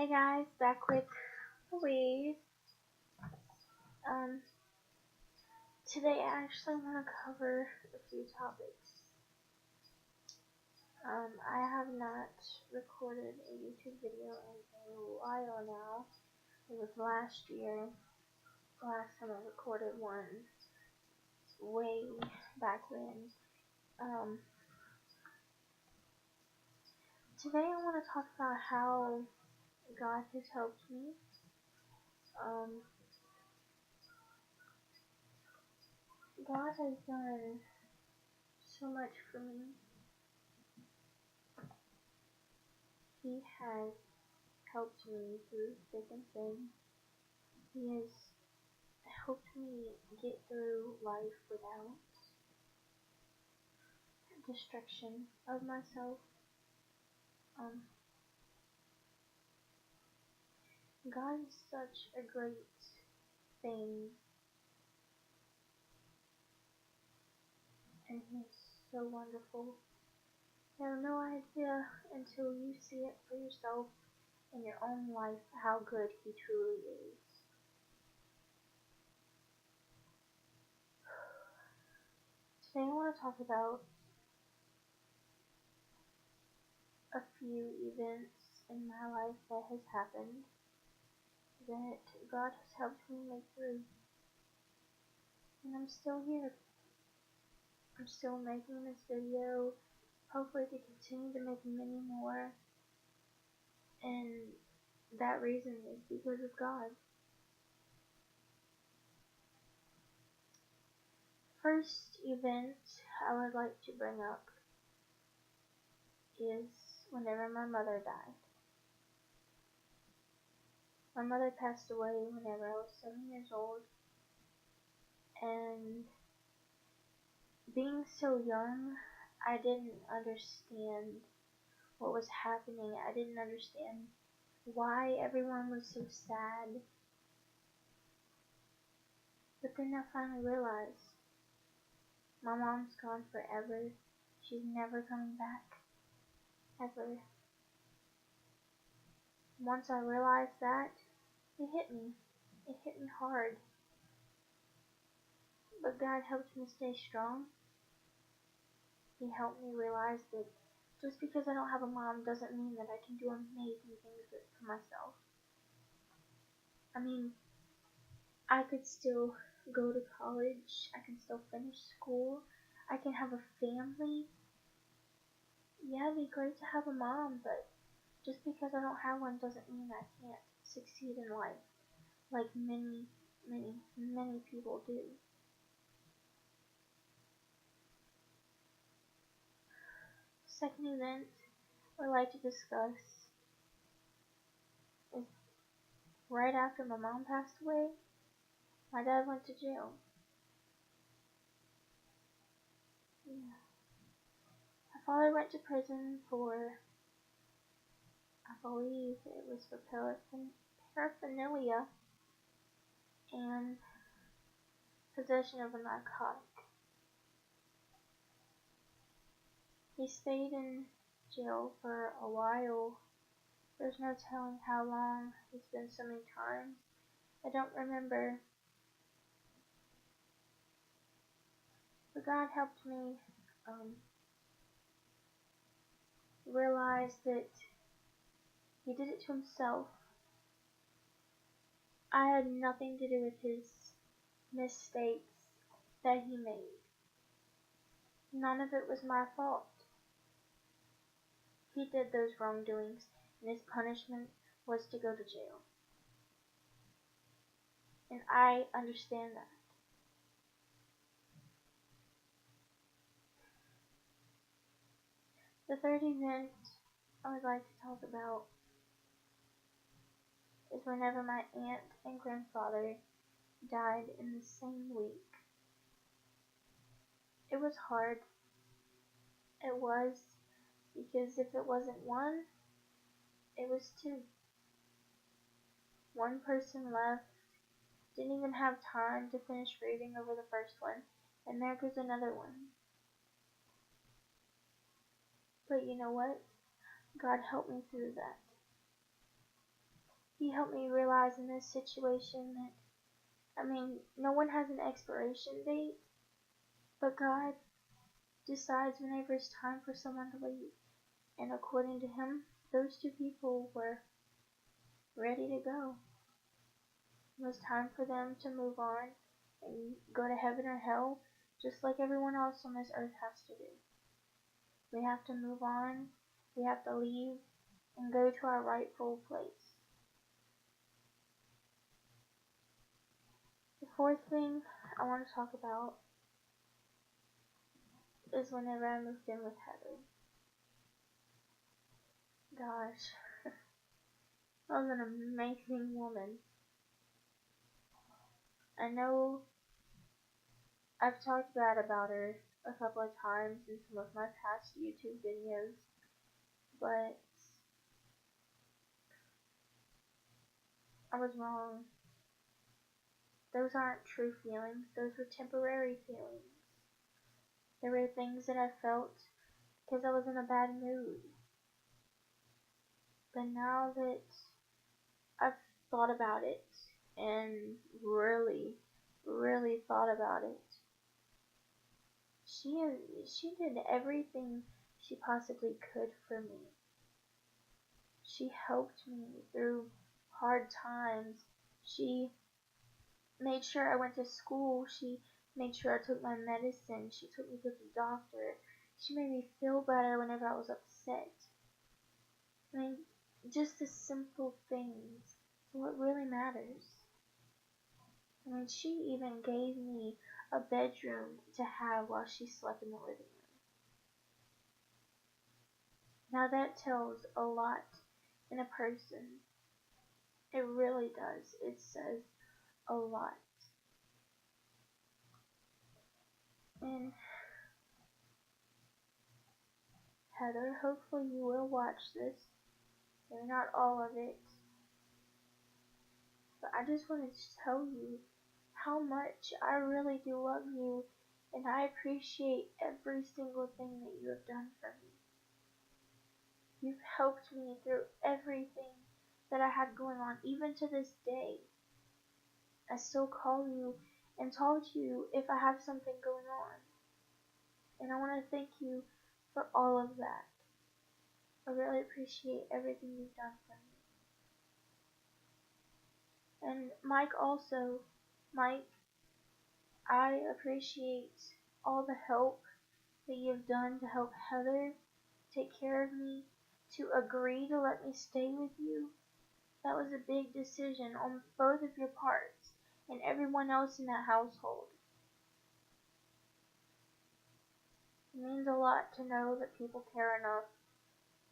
Hey guys, back with Louise. Um, Today I actually want to cover a few topics. I have not recorded a YouTube video in a while now. It was last year, last time I recorded one, way back when. Today I want to talk about how God has helped me. God has done so much for me. He has helped me through thick and thin. He has helped me get through life without destruction of myself. God is such a great thing, and He's so wonderful. You have no idea until you see it for yourself in your own life how good He truly is. Today I want to talk about a few events in my life that has happened that God has helped me make through. And I'm still here. I'm still making this video, hopefully to continue to make many more. And that reason is because of God. First event I would like to bring up is whenever my mother died. My mother passed away whenever I was 7 years old, and being so young, I didn't understand what was happening. I didn't understand why everyone was so sad. But then I finally realized my mom's gone forever. She's never coming back. Ever. Once I realized that, it hit me. It hit me hard. But God helped me stay strong. He helped me realize that just because I don't have a mom doesn't mean that I can do amazing things for myself. I mean, I could still go to college. I can still finish school. I can have a family. Yeah, it'd be great to have a mom, but just because I don't have one doesn't mean I can't succeed in life like many, many, many people do. Second event I'd like to discuss is right after my mom passed away, my dad went to jail. Yeah. My father went to prison for, I believe it was for paraphernalia and possession of a narcotic. He stayed in jail for a while. There's no telling how long. He's been so many times. I don't remember. But God helped me realize that He did it to Himself. I had nothing to do with His mistakes that He made. None of it was my fault. He did those wrongdoings, and His punishment was to go to jail. And I understand that. The third event I would like to talk about is whenever my aunt and grandfather died in the same week. It was hard. It was, because if it wasn't one, it was two. One person left, didn't even have time to finish grieving over the first one, and there goes another one. But you know what? God helped me through that. He helped me realize in this situation that, no one has an expiration date, but God decides whenever it's time for someone to leave. And according to him, those two people were ready to go. It was time for them to move on and go to heaven or hell, just like everyone else on this earth has to do. We have to move on, we have to leave, and go to our rightful place. The fourth thing I want to talk about is whenever I moved in with Heather. Gosh, that was an amazing woman. I know I've talked bad about her a couple of times in some of my past YouTube videos, but I was wrong. Those aren't true feelings, those were temporary feelings. There were things that I felt because I was in a bad mood. But now that I've thought about it and really, really thought about it, she did everything she possibly could for me. She helped me through hard times. She made sure I went to school. She made sure I took my medicine. She took me to the doctor. She made me feel better whenever I was upset. Just the simple things is what really matters. She even gave me a bedroom to have while she slept in the living room. Now that tells a lot in a person. It really does. It says a lot. And Heather, hopefully you will watch this. Maybe not all of it. But I just wanted to tell you how much I really do love you, and I appreciate every single thing that you have done for me. You've helped me through everything that I had going on, even to this day. I still call you and talk to you if I have something going on. And I want to thank you for all of that. I really appreciate everything you've done for me. And Mike also, Mike, I appreciate all the help that you've done to help Heather take care of me, to agree to let me stay with you. That was a big decision on both of your parts and everyone else in that household. It means a lot to know that people care enough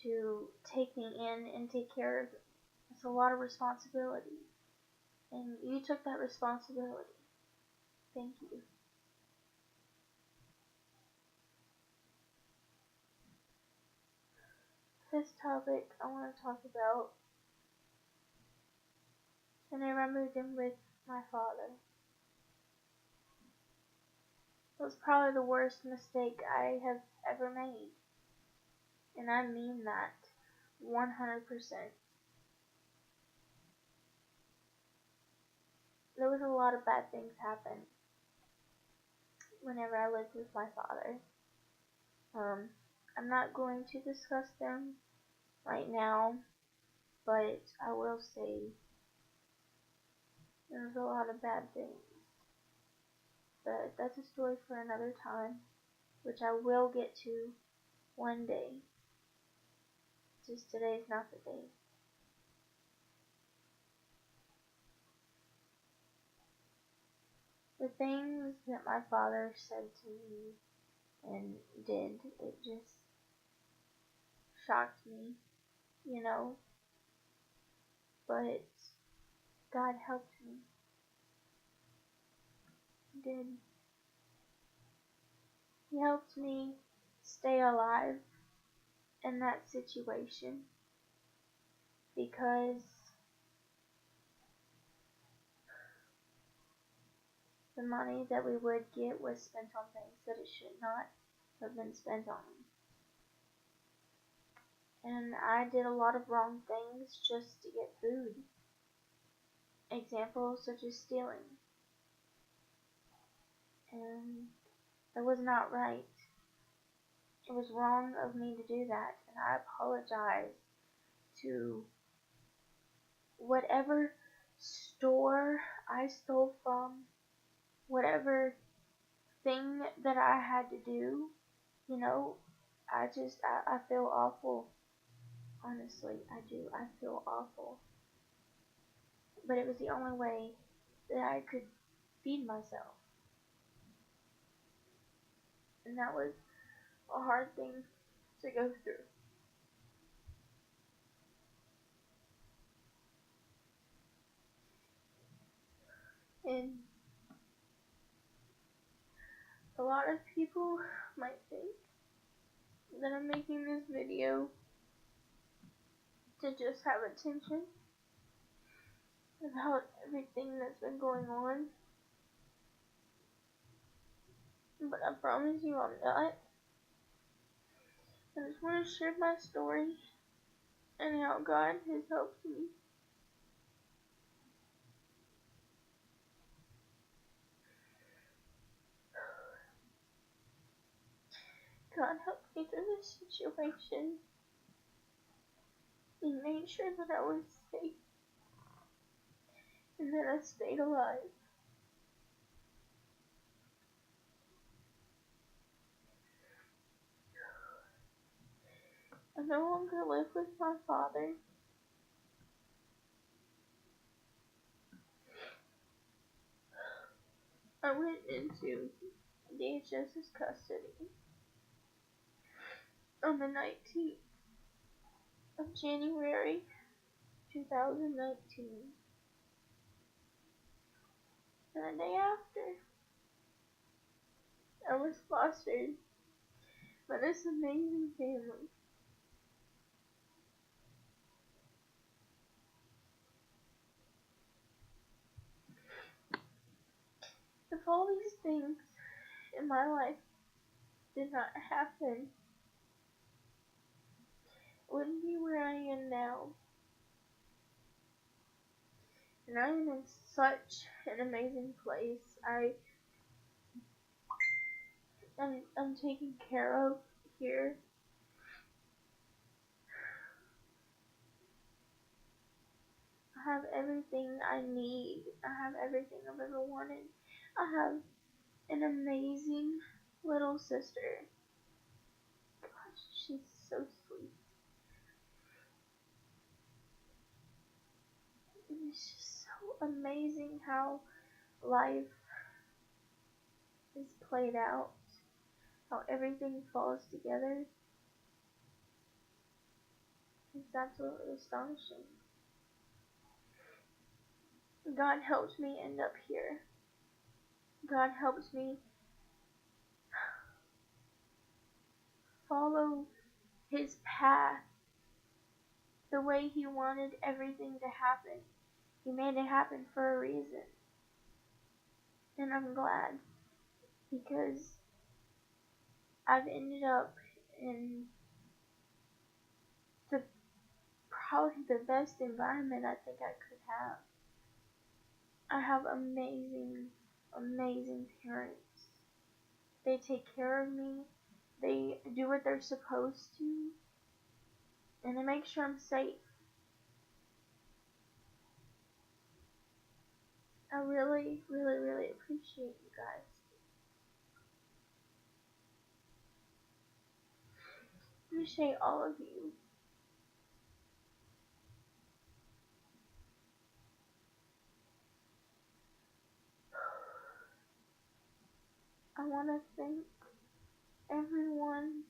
to take me in and take care of me. It's a lot of responsibility, and you took that responsibility. Thank you. This topic I want to talk about, and I remember them with my father. It was probably the worst mistake I have ever made, and I mean that 100%. There was a lot of bad things happen whenever I lived with my father. I'm not going to discuss them right now, but I will say there was a lot of bad things. But that's a story for another time, which I will get to one day. Just today's not the day. The things that my father said to me and did, it just shocked me, you know. But God helped me. He did. He helped me stay alive in that situation because the money that we would get was spent on things that it should not have been spent on. And I did a lot of wrong things just to get food. examples such as stealing. And that was not right. It was wrong of me to do that, and I apologize to whatever store I stole from, whatever thing that I had to do. You know, I feel awful. Honestly, I do. I feel awful. But it was the only way that I could feed myself. And that was a hard thing to go through. And a lot of people might think that I'm making this video to just have attention about everything that's been going on. But I promise you I'm not. I just want to share my story and how God has helped me. God helped me through this situation. He made sure that I was safe and that I stayed alive. I no longer live with my father. I went into DHS's custody on the 19th of January 2019. And the day after, I was fostered by this amazing family. If all these things in my life did not happen, I wouldn't be where I am now. And I am in such an amazing place. I'm taken care of here. I have everything I need. I have everything I've ever wanted. I have an amazing little sister. Gosh, she's so sweet. And it's just so amazing how life is played out, how everything falls together. It's absolutely astonishing. God helped me end up here. God helped me follow His path the way He wanted everything to happen. He made it happen for a reason. And I'm glad, because I've ended up in the probably the best environment I think I could have. I have amazing, amazing parents. They take care of me. They do what they're supposed to. And they make sure I'm safe. I really, really, really appreciate you guys. Appreciate all of you. I want to thank everyone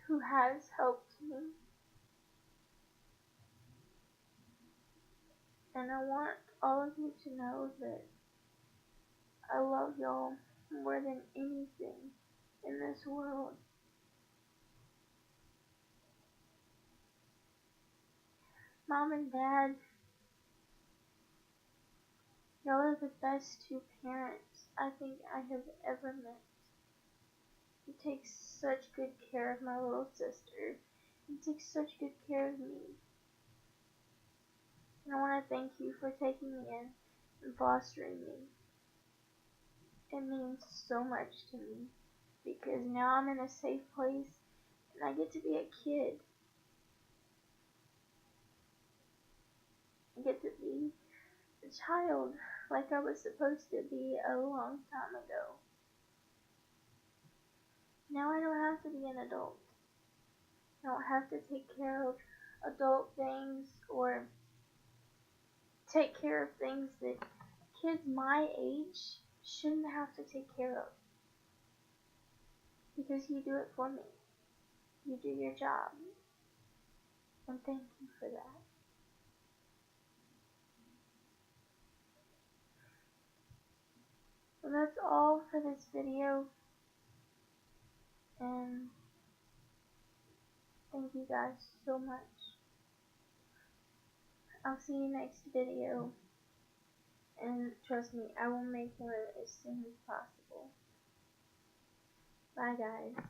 who has helped me. And I want all of you to know that I love y'all more than anything in this world. Mom and Dad, y'all are the best two parents I think I have ever met. You take such good care of my little sister. You take such good care of me. And I want to thank you for taking me in and fostering me. It means so much to me because now I'm in a safe place and I get to be a kid. I get to be a child like I was supposed to be a long time ago. Now I don't have to be an adult. I don't have to take care of adult things or take care of things that kids my age shouldn't have to take care of. Because you do it for me. You do your job. And thank you for that. So that's all for this video. And thank you guys so much. I'll see you next video. And trust me, I will make one as soon as possible. Bye guys.